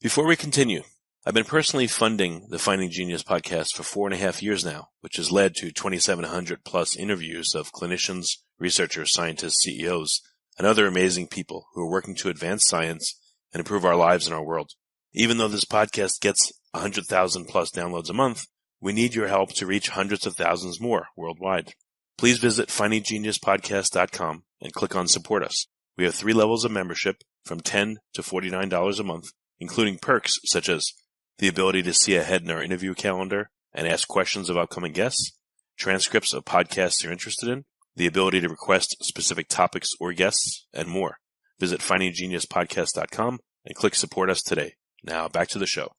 Before we continue, I've been personally funding the Finding Genius podcast for 4.5 years now, which has led to 2,700 plus interviews of clinicians, researchers, scientists, CEOs, and other amazing people who are working to advance science and improve our lives and our world. Even though this podcast gets 100,000 plus downloads a month, we need your help to reach hundreds of thousands more worldwide. Please visit findinggeniuspodcast.com and click on Support Us. We have 3 levels of membership from $10 to $49 a month, including perks such as the ability to see ahead in our interview calendar and ask questions of upcoming guests, transcripts of podcasts you're interested in, the ability to request specific topics or guests, and more. Visit findinggeniuspodcast.com and click Support Us today. Now back to the show.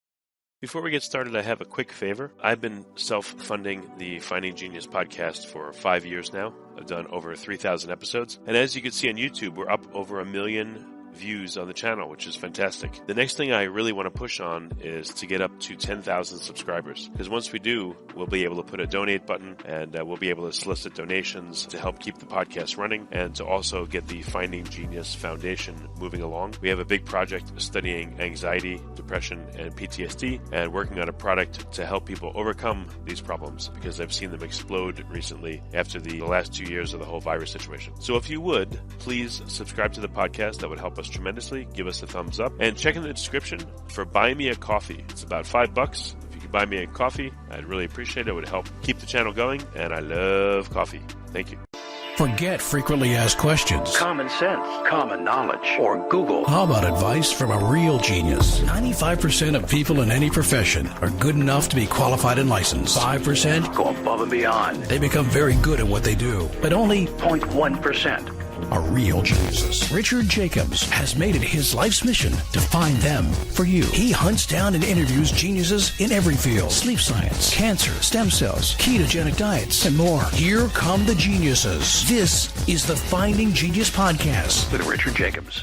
Before we get started, I have a quick favor. I've been self-funding the Finding Genius podcast for 5 years now. I've done over 3,000 episodes. And as you can see on YouTube, we're up over 1 million views on the channel, which is fantastic. The next thing I really want to push on is to get up to 10,000 subscribers, because once we do, we'll be able to put a donate button and we'll be able to solicit donations to help keep the podcast running and to also get the Finding Genius Foundation moving along. We have a big project studying anxiety, depression, and PTSD and working on a product to help people overcome these problems, because I've seen them explode recently after the last 2 years of the whole virus situation. So if you would, please subscribe to the podcast. That would help us tremendously. Give us a thumbs up and check in the description for Buy Me a Coffee. It's about $5. If you could buy me a coffee, I'd really appreciate it. It would help keep the channel going, and I love coffee. Thank you. Forget frequently asked questions, common sense, common knowledge, or Google. How about advice from a real genius? 95% of people in any profession are good enough to be qualified and licensed. 5% go above and beyond. They become very good at what they do, but only 0.1% are real geniuses. Richard Jacobs has made it his life's mission to find them for you. He hunts down and interviews geniuses in every field: sleep science, cancer, stem cells, ketogenic diets, and more. Here come the geniuses. This is the Finding Genius Podcast with Richard Jacobs.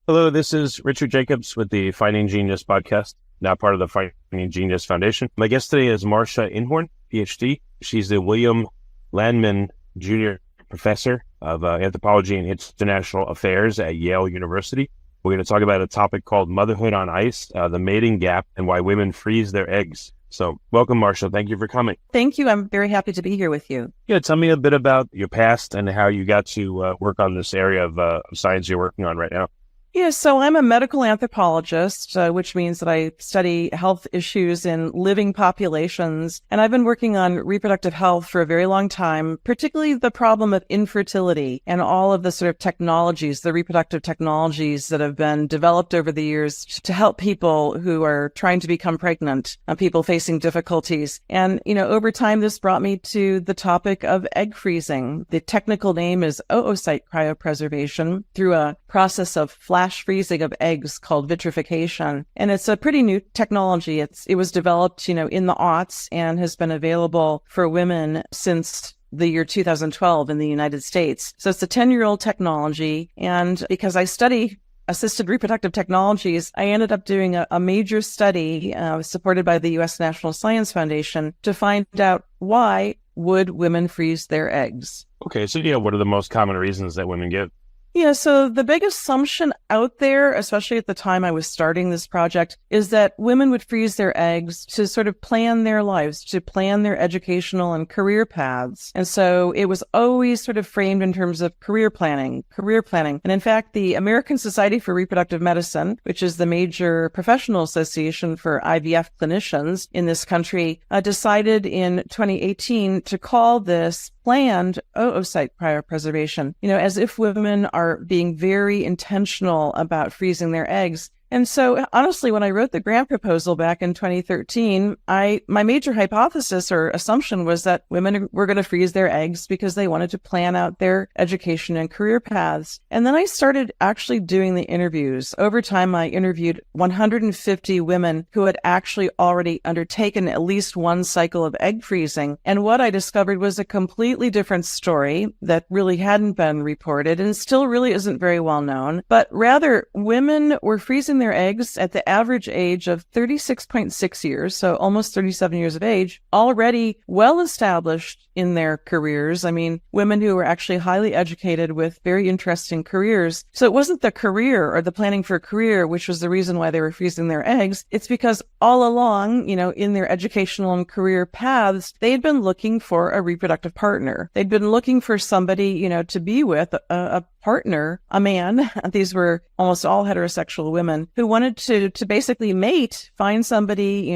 Hello, this is Richard Jacobs with the Finding Genius Podcast, now part of the Finding Genius Foundation. My guest today is Marcia Inhorn, PhD. She's the William Lanman Jr. Professor of Anthropology and International Affairs at Yale University. We're going to talk about a topic called motherhood on ice, the mating gap, and why women freeze their eggs. So welcome, Marcia. Thank you for coming. Thank you. I'm very happy to be here with you. Yeah, tell me a bit about your past and how you got to work on this area of science you're working on right now. Yeah, so I'm a medical anthropologist, which means that I study health issues in living populations. And I've been working on reproductive health for a very long time, particularly the problem of infertility and all of the sort of technologies, the reproductive technologies that have been developed over the years to help people who are trying to become pregnant, people facing difficulties. And, over time, this brought me to the topic of egg freezing. The technical name is oocyte cryopreservation through a process of flash freezing of eggs called vitrification. And it's a pretty new technology. It was developed, in the aughts and has been available for women since the year 2012 in the United States. So it's a 10-year-old technology. And because I study assisted reproductive technologies, I ended up doing a major study supported by the U.S. National Science Foundation to find out why would women freeze their eggs. Okay, so what are the most common reasons that women give? Yeah, so the big assumption out there, especially at the time I was starting this project, is that women would freeze their eggs to sort of plan their lives, to plan their educational and career paths. And so it was always sort of framed in terms of career planning. And in fact, the American Society for Reproductive Medicine, which is the major professional association for IVF clinicians in this country, decided in 2018 to call this planned oocyte cryopreservation, as if women are being very intentional about freezing their eggs. And so honestly, when I wrote the grant proposal back in 2013, my major hypothesis or assumption was that women were going to freeze their eggs because they wanted to plan out their education and career paths. And then I started actually doing the interviews. Over time, I interviewed 150 women who had actually already undertaken at least one cycle of egg freezing. And what I discovered was a completely different story that really hadn't been reported and still really isn't very well known. But rather, women were freezing freezing their eggs at the average age of 36.6 years, so almost 37 years of age, already well established in their careers. I mean, women who were actually highly educated with very interesting careers. So it wasn't the career or the planning for a career, which was the reason why they were freezing their eggs. It's because all along, in their educational and career paths, they'd been looking for a reproductive partner. They'd been looking for somebody, to be with, a partner, a man. These were almost all heterosexual women who wanted to basically mate, find somebody,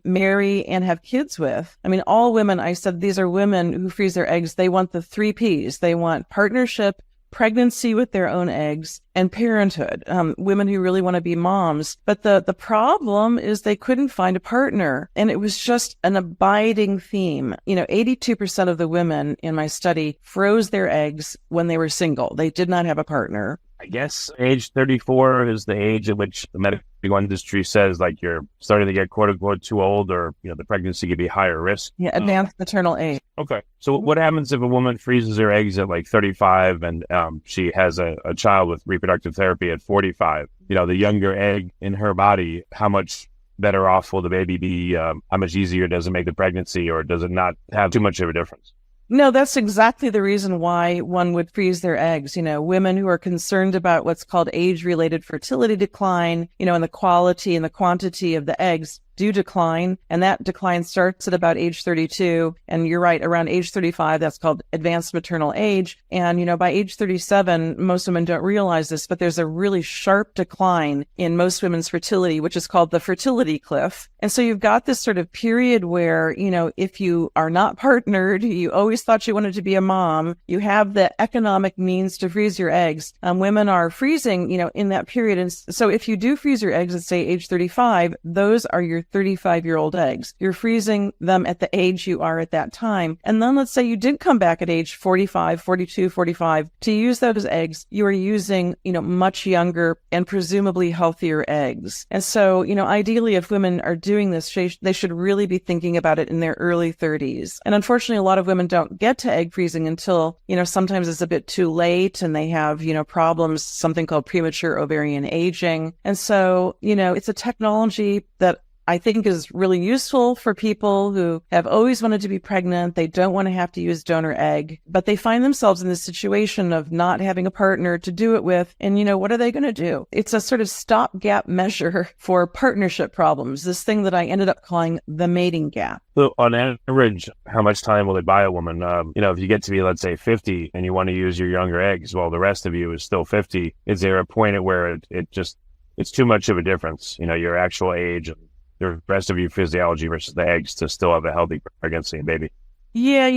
marry and have kids with. I mean, all women, I said, these are women who freeze their eggs. They want the 3 Ps. They want partnership, pregnancy with their own eggs, and parenthood. Women who really want to be moms. But the problem is they couldn't find a partner. And it was just an abiding theme. 82% of the women in my study froze their eggs when they were single. They did not have a partner. I guess age 34 is the age at which the medical industry says like you're starting to get quote unquote too old, or, the pregnancy could be higher risk. Yeah, advanced maternal age. Okay. So what happens if a woman freezes her eggs at like 35 and she has a child with reproductive therapy at 45? The younger egg in her body, how much better off will the baby be? How much easier does it make the pregnancy, or does it not have too much of a difference? No, that's exactly the reason why one would freeze their eggs. Women who are concerned about what's called age-related fertility decline, and the quality and the quantity of the eggs do decline, and that decline starts at about age 32. And you're right, around age 35, that's called advanced maternal age. And, by age 37, most women don't realize this, but there's a really sharp decline in most women's fertility, which is called the fertility cliff. And so you've got this sort of period where, if you are not partnered, you always thought you wanted to be a mom, you have the economic means to freeze your eggs. Women are freezing, in that period. And so if you do freeze your eggs at, say, age 35, those are your 35-year-old eggs. You're freezing them at the age you are at that time. And then let's say you did come back at age 45, 42, 45 to use those eggs. You are using, much younger and presumably healthier eggs. And so, ideally, if women are doing this, they should really be thinking about it in their early 30s. And unfortunately, a lot of women don't get to egg freezing until, sometimes it's a bit too late and they have, problems, something called premature ovarian aging. And so, it's a technology that I think is really useful for people who have always wanted to be pregnant. They don't want to have to use donor egg, but they find themselves in this situation of not having a partner to do it with. And, what are they going to do? It's a sort of stopgap measure for partnership problems, this thing that I ended up calling the mating gap. So on average, how much time will it buy a woman? If you get to be, let's say, 50 and you want to use your younger eggs while the rest of you is still 50, is there a point at where it's too much of a difference, your actual age and the rest of your physiology versus the eggs to still have a healthy pregnancy and baby? Yeah,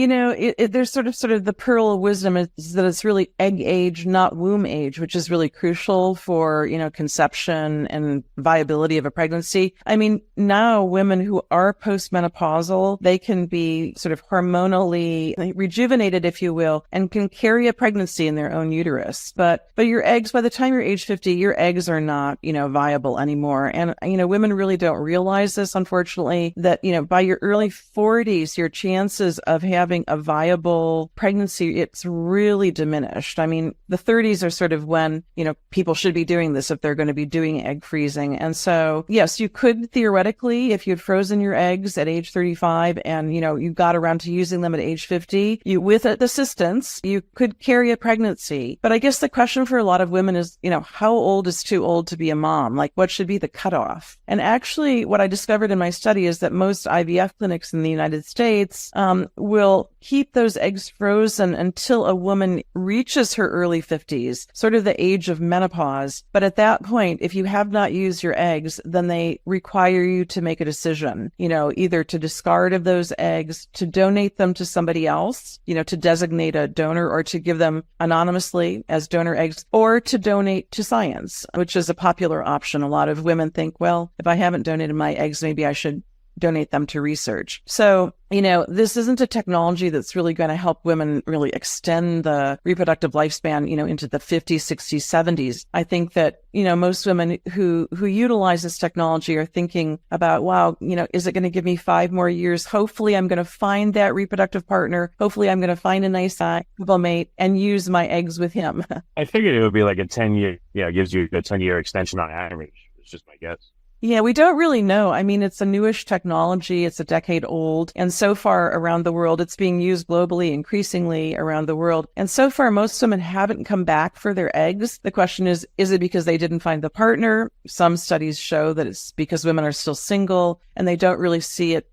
there's sort of the pearl of wisdom is that it's really egg age, not womb age, which is really crucial for, conception and viability of a pregnancy. I mean, now women who are postmenopausal, they can be sort of hormonally rejuvenated, if you will, and can carry a pregnancy in their own uterus. But your eggs, by the time you're age 50, your eggs are not, viable anymore. And, women really don't realize this, unfortunately, that, by your early 40s, your chances of having a viable pregnancy, it's really diminished. I mean, the 30s are sort of when, people should be doing this if they're going to be doing egg freezing. And so, yes, you could theoretically, if you'd frozen your eggs at age 35 and, you got around to using them at age 50, with assistance, you could carry a pregnancy. But I guess the question for a lot of women is, how old is too old to be a mom? Like, what should be the cutoff? And actually, what I discovered in my study is that most IVF clinics in the United States, will keep those eggs frozen until a woman reaches her early 50s, sort of the age of menopause. But at that point, if you have not used your eggs, then they require you to make a decision, either to discard of those eggs, to donate them to somebody else, to designate a donor, or to give them anonymously as donor eggs, or to donate to science, which is a popular option. A lot of women think, well, if I haven't donated my eggs, maybe I should donate them to research. So, this isn't a technology that's really going to help women really extend the reproductive lifespan, into the 50s, 60s, 70s. I think that, most women who utilize this technology are thinking about, wow, is it going to give me 5 more years? Hopefully I'm going to find that reproductive partner. Hopefully I'm going to find a nice couple mate and use my eggs with him. I figured it would be like a 10-year, gives you a 10-year extension on average. It's just my guess. Yeah, we don't really know. I mean, it's a newish technology. It's a decade old. And so far around the world, it's being used globally, increasingly around the world. And so far, most women haven't come back for their eggs. The question is it because they didn't find the partner? Some studies show that it's because women are still single and they don't really see it,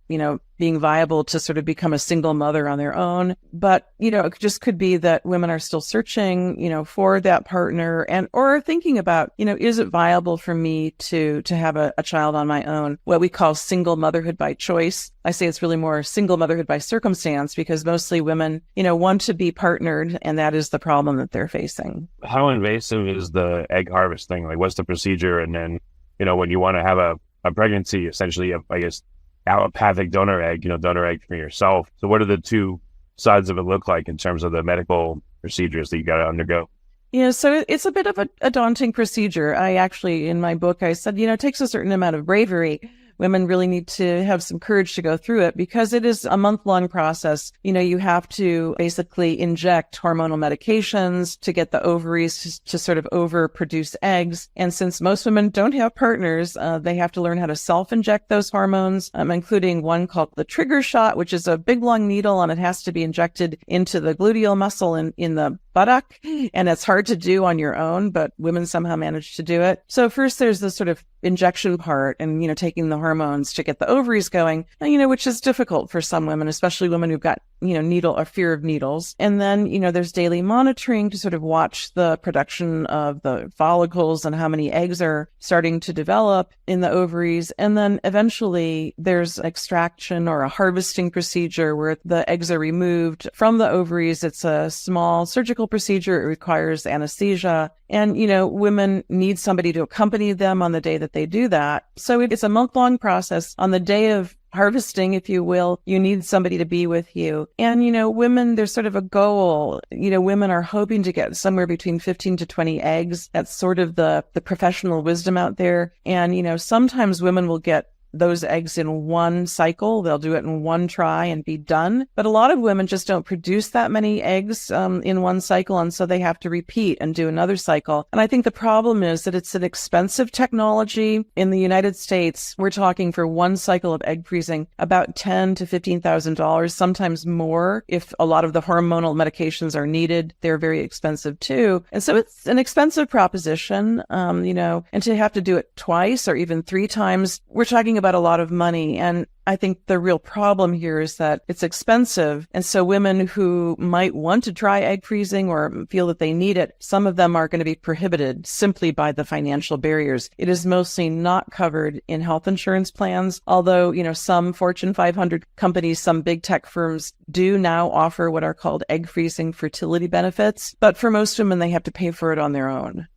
being viable to sort of become a single mother on their own. But, it just could be that women are still searching, for that partner or thinking about, is it viable for me to have a child on my own? What we call single motherhood by choice. I say it's really more single motherhood by circumstance because mostly women, want to be partnered, and that is the problem that they're facing. How invasive is the egg harvesting? Like, what's the procedure? And then, when you want to have a pregnancy, essentially, I guess, allopathic donor egg for yourself. So what do the two sides of it look like in terms of the medical procedures that you got to undergo? Yeah, so it's a bit of a daunting procedure. I actually, in my book, I said, it takes a certain amount of bravery. Women really need to have some courage to go through it because it is a month-long process. You have to basically inject hormonal medications to get the ovaries to sort of overproduce eggs. And since most women don't have partners, they have to learn how to self-inject those hormones, including one called the trigger shot, which is a big, long needle, and it has to be injected into the gluteal muscle in the buttock. And it's hard to do on your own, but women somehow manage to do it. So first there's the sort of injection part and, taking the hormones to get the ovaries going, which is difficult for some women, especially women who've got, a fear of needles. And then, there's daily monitoring to sort of watch the production of the follicles and how many eggs are starting to develop in the ovaries. And then eventually there's extraction or a harvesting procedure where the eggs are removed from the ovaries. It's a small surgical procedure. It requires anesthesia. And, women need somebody to accompany them on the day that they do that. So it's a month-long process. On the day of harvesting, if you will, you need somebody to be with you. And, women, there's sort of a goal. Women are hoping to get somewhere between 15 to 20 eggs. That's sort of the professional wisdom out there. And, sometimes women will get those eggs in one cycle. They'll do it in one try and be done. But a lot of women just don't produce that many eggs in one cycle. And so they have to repeat and do another cycle. And I think the problem is that it's an expensive technology. In the United States, we're talking for one cycle of egg freezing about $10,000 to $15,000, sometimes more. If a lot of the hormonal medications are needed, they're very expensive too. And so it's an expensive proposition, and to have to do it twice or even 3 times, we're talking about a lot of money. And I think the real problem here is that it's expensive. And so women who might want to try egg freezing or feel that they need it, some of them are going to be prohibited simply by the financial barriers. It is mostly not covered in health insurance plans, although, some Fortune 500 companies, some big tech firms do now offer what are called egg freezing fertility benefits. But for most women, they have to pay for it on their own.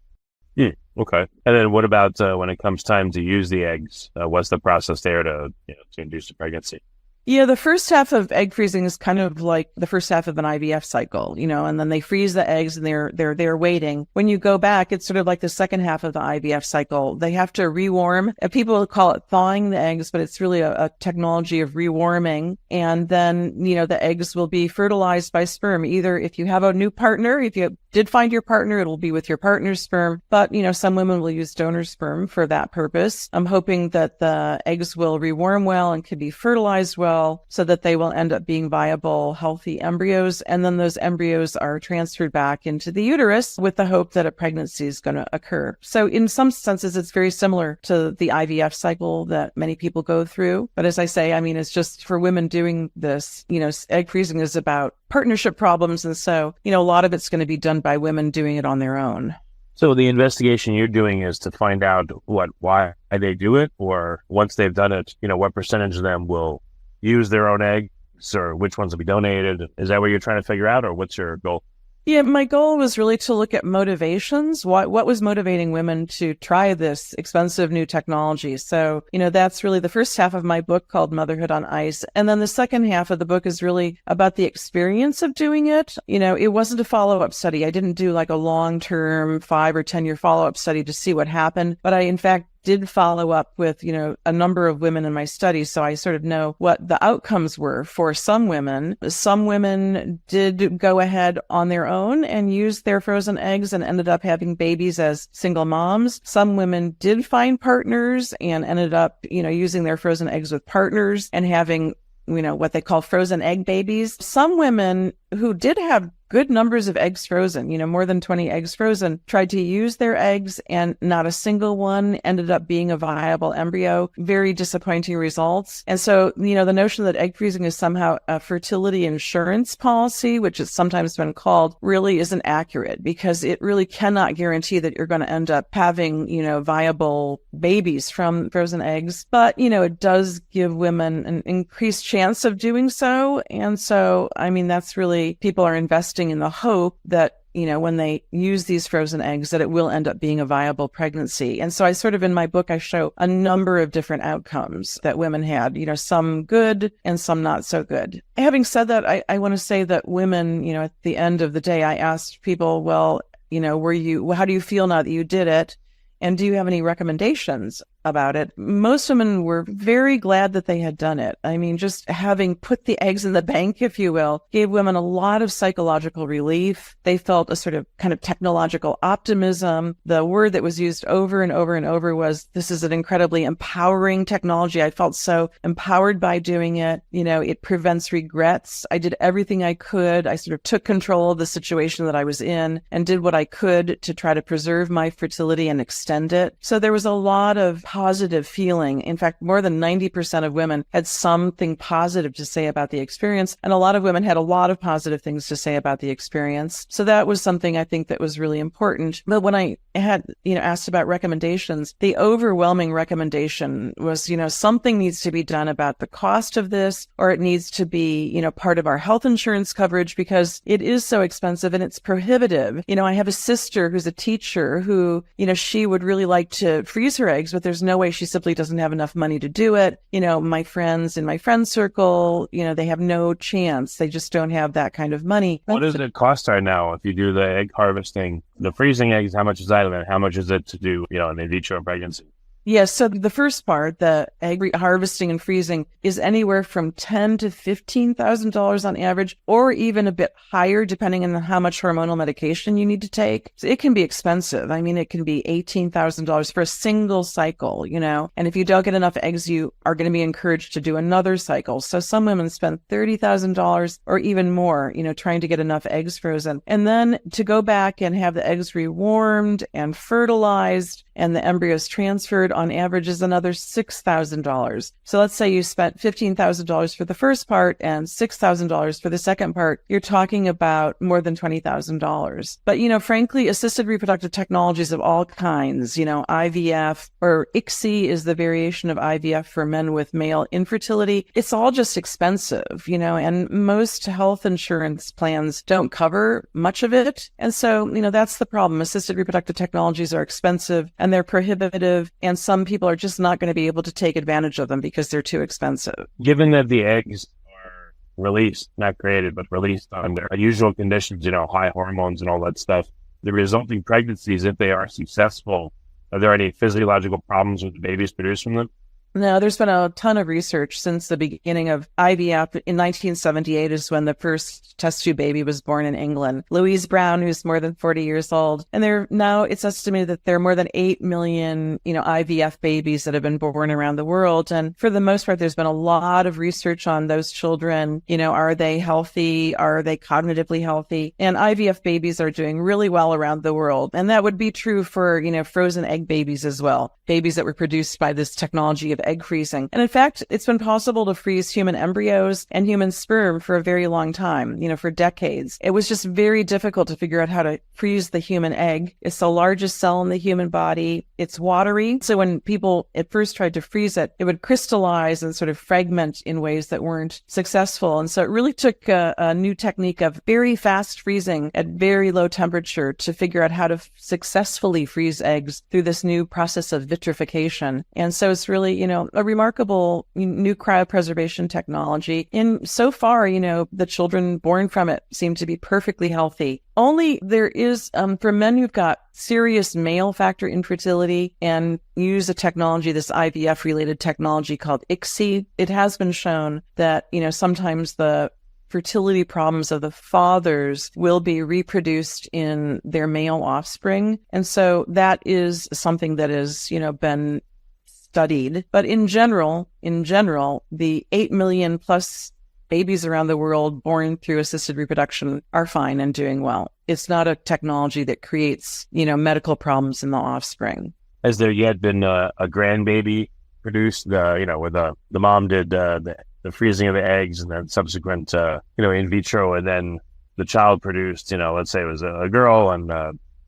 Okay. And then what about when it comes time to use the eggs? What's the process there to induce a pregnancy? Yeah, the first half of egg freezing is kind of like the first half of an IVF cycle, and then they freeze the eggs and they're waiting. When you go back, it's sort of like the second half of the IVF cycle. They have to rewarm. People call it thawing the eggs, but it's really a technology of rewarming. And then, the eggs will be fertilized by sperm. Either if you have a new partner, if you did find your partner, it'll be with your partner's sperm. But, some women will use donor sperm for that purpose. I'm hoping that the eggs will rewarm well and can be fertilized well, so that they will end up being viable, healthy embryos. And then those embryos are transferred back into the uterus with the hope that a pregnancy is going to occur. So in some senses, it's very similar to the IVF cycle that many people go through. But as I say, it's just for women doing this, egg freezing is about partnership problems. And so, a lot of it's going to be done by women doing it on their own. So the investigation you're doing is to find out why they do it, or once they've done it, what percentage of them will use their own eggs, or which ones will be donated? Is that what you're trying to figure out, or what's your goal? Yeah, my goal was really to look at motivations. What was motivating women to try this expensive new technology? So, that's really the first half of my book called Motherhood on Ice. And then the second half of the book is really about the experience of doing it. It wasn't a follow-up study. I didn't do like a long-term 5 or 10 year follow-up study to see what happened, but I, in fact, did follow up with, a number of women in my study. So I sort of know what the outcomes were for some women. Some women did go ahead on their own and use their frozen eggs and ended up having babies as single moms. Some women did find partners and ended up, using their frozen eggs with partners and having, what they call frozen egg babies. Some women who did have good numbers of eggs frozen, more than 20 eggs frozen, tried to use their eggs and not a single one ended up being a viable embryo. Very disappointing results. And so, the notion that egg freezing is somehow a fertility insurance policy, which has sometimes been called, really isn't accurate because it really cannot guarantee that you're going to end up having, viable babies from frozen eggs. But, it does give women an increased chance of doing so. And so, that's really, people are investing in the hope that, when they use these frozen eggs, that it will end up being a viable pregnancy. And so I sort of, in my book, I show a number of different outcomes that women had, some good and some not so good. Having said that, I want to say that women, at the end of the day, I asked people, well, how do you feel now that you did it? And do you have any recommendations about it? Most women were very glad that they had done it. Just having put the eggs in the bank, if you will, gave women a lot of psychological relief. They felt a sort of kind of technological optimism. The word that was used over and over and over was, this is an incredibly empowering technology. I felt so empowered by doing it. It prevents regrets. I did everything I could. I sort of took control of the situation that I was in and did what I could to try to preserve my fertility and extend it. So there was a lot of positive feeling. In fact, more than 90% of women had something positive to say about the experience, and a lot of women had a lot of positive things to say about the experience. So that was something I think that was really important. But when I had, asked about recommendations, the overwhelming recommendation was, something needs to be done about the cost of this, or it needs to be, part of our health insurance coverage because it is so expensive and it's prohibitive. I have a sister who's a teacher who, she would really like to freeze her eggs, but there's no way, she simply doesn't have enough money to do it. My friends in my friend circle, they have no chance. They just don't have that kind of money. What does it cost right now if you do the egg harvesting? The freezing eggs, how much is that? And how much is it to do, an in vitro pregnancy? Yes. So the first part, the egg harvesting and freezing, is anywhere from $10,000 to $15,000 on average, or even a bit higher depending on how much hormonal medication you need to take. So it can be expensive. It can be $18,000 for a single cycle, and if you don't get enough eggs, you are going to be encouraged to do another cycle. So some women spend $30,000 or even more, trying to get enough eggs frozen. And then to go back and have the eggs rewarmed and fertilized and the embryos transferred on average is another $6,000. So let's say you spent $15,000 for the first part and $6,000 for the second part. You're talking about more than $20,000. But, frankly, assisted reproductive technologies of all kinds, IVF or ICSI is the variation of IVF for men with male infertility. It's all just expensive, and most health insurance plans don't cover much of it. And so, that's the problem. Assisted reproductive technologies are expensive and they're prohibitive, and some people are just not going to be able to take advantage of them because they're too expensive. Given that the eggs are released, not created, but released under unusual conditions, high hormones and all that stuff, the resulting pregnancies, if they are successful, are there any physiological problems with the babies produced from them? No, there's been a ton of research since the beginning of IVF. In 1978 is when the first test tube baby was born in England. Louise Brown, who's more than 40 years old. And it's estimated that there are more than 8 million, IVF babies that have been born around the world. And for the most part, there's been a lot of research on those children. Are they healthy? Are they cognitively healthy? And IVF babies are doing really well around the world. And that would be true for, frozen egg babies as well. Babies that were produced by this technology of egg freezing. And in fact, it's been possible to freeze human embryos and human sperm for a very long time, for decades. It was just very difficult to figure out how to freeze the human egg. It's the largest cell in the human body. It's watery. So when people at first tried to freeze it, it would crystallize and sort of fragment in ways that weren't successful. And so it really took a new technique of very fast freezing at very low temperature to figure out how to successfully freeze eggs through this new process of vitrification. And so it's really, a remarkable new cryopreservation technology. And so far, the children born from it seem to be perfectly healthy. Only there is, for men who've got serious male factor infertility and use a technology, this IVF-related technology called ICSI, it has been shown that, sometimes the fertility problems of the fathers will be reproduced in their male offspring. And so that is something that is, been studied. But in general, the 8 million plus babies around the world born through assisted reproduction are fine and doing well. It's not a technology that creates, medical problems in the offspring. Has there yet been a grandbaby produced, where the mom did the freezing of the eggs and then subsequent, in vitro, and then the child produced, let's say it was a girl, and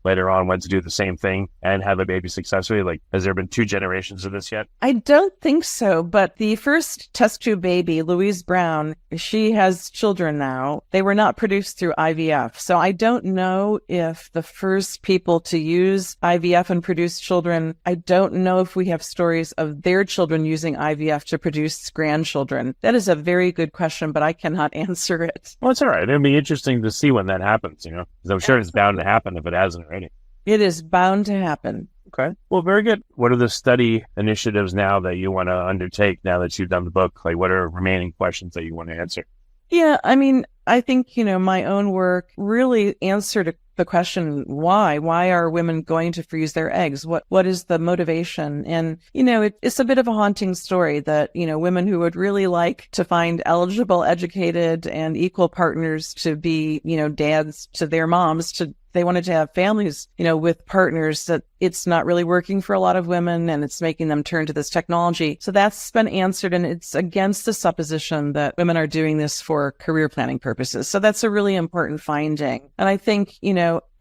later on went to do the same thing and have a baby successfully? Like, has there been 2 generations of this yet? I don't think so, but the first test tube baby, Louise Brown, she has children now. They were not produced through IVF. So I don't know if the first people to use IVF and produce children, I don't know if we have stories of their children using IVF to produce grandchildren. That is a very good question, but I cannot answer it. Well, it's all right. It'll be interesting to see when that happens, because I'm sure it's bound to happen if it hasn't already. It is bound to happen. Okay. Well, very good. What are the study initiatives now that you want to undertake now that you've done the book? Like, what are remaining questions that you want to answer? Yeah, I think, my own work really answered the question, why? Why are women going to freeze their eggs? What is the motivation? And, it's a bit of a haunting story that, women who would really like to find eligible, educated, and equal partners to be, dads to their moms, they wanted to have families, with partners, that it's not really working for a lot of women and it's making them turn to this technology. So that's been answered, and it's against the supposition that women are doing this for career planning purposes. So that's a really important finding. And I think,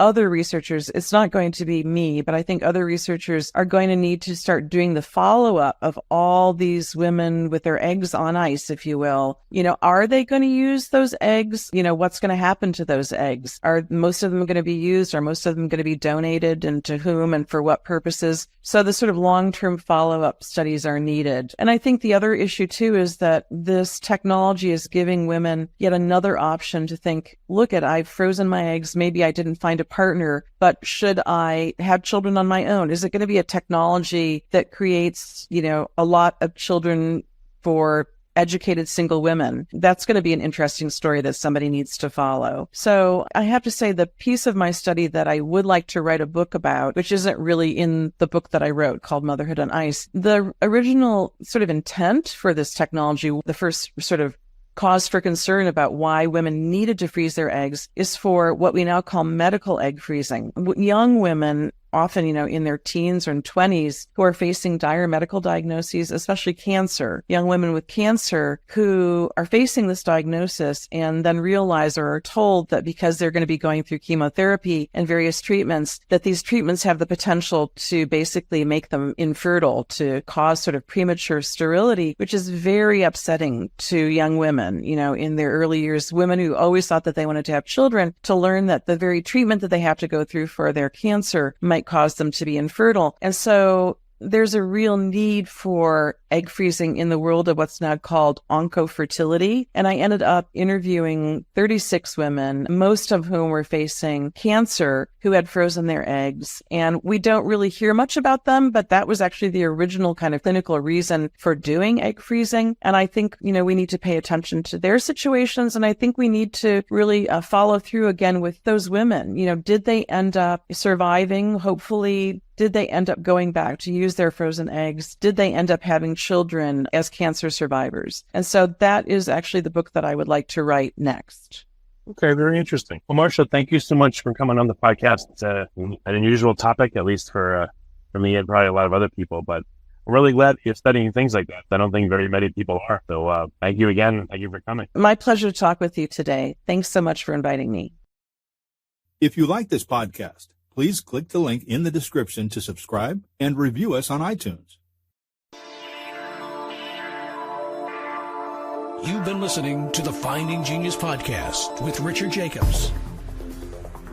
other researchers, it's not going to be me, but I think other researchers are going to need to start doing the follow-up of all these women with their eggs on ice, if you will. Are they going to use those eggs? What's going to happen to those eggs? Are most of them going to be used? Are most of them going to be donated, and to whom and for what purposes? So the sort of long-term follow-up studies are needed. And I think the other issue too is that this technology is giving women yet another option to think, look I've frozen my eggs. Maybe I didn't find a partner, but should I have children on my own? Is it going to be a technology that creates, a lot of children for educated single women? That's going to be an interesting story that somebody needs to follow. So I have to say, the piece of my study that I would like to write a book about, which isn't really in the book that I wrote called Motherhood on Ice, the original sort of intent for this technology, the first sort of cause for concern about why women needed to freeze their eggs, is for what we now call medical egg freezing. Young women, often, in their teens or 20s, who are facing dire medical diagnoses, especially cancer. Young women with cancer who are facing this diagnosis and then realize or are told that because they're going to be going through chemotherapy and various treatments, that these treatments have the potential to basically make them infertile, to cause sort of premature sterility, which is very upsetting to young women, in their early years, women who always thought that they wanted to have children, to learn that the very treatment that they have to go through for their cancer might cause them to be infertile. And so there's a real need for egg freezing in the world of what's now called onco-fertility. And I ended up interviewing 36 women, most of whom were facing cancer, who had frozen their eggs. And we don't really hear much about them, but that was actually the original kind of clinical reason for doing egg freezing. And I think, we need to pay attention to their situations. And I think we need to really follow through again with those women. Did they end up surviving? Hopefully, did they end up going back to use their frozen eggs? Did they end up having children as cancer survivors? And so that is actually the book that I would like to write next. Okay, very interesting. Well, Marcia, thank you so much for coming on the podcast. It's an unusual topic, at least for me and probably a lot of other people, but I'm really glad you're studying things like that. I don't think very many people are. So thank you again, and thank you for coming. My pleasure to talk with you today. Thanks so much for inviting me. If you like this podcast, please click the link in the description to subscribe and review us on iTunes. You've been listening to the Finding Genius podcast with Richard Jacobs.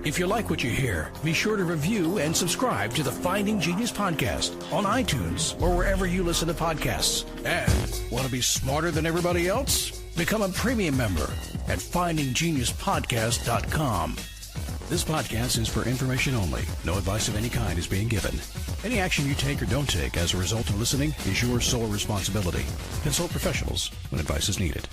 If you like what you hear, be sure to review and subscribe to the Finding Genius podcast on iTunes or wherever you listen to podcasts. And want to be smarter than everybody else? Become a premium member at findinggeniuspodcast.com. This podcast is for information only. No advice of any kind is being given. Any action you take or don't take as a result of listening is your sole responsibility. Consult professionals when advice is needed.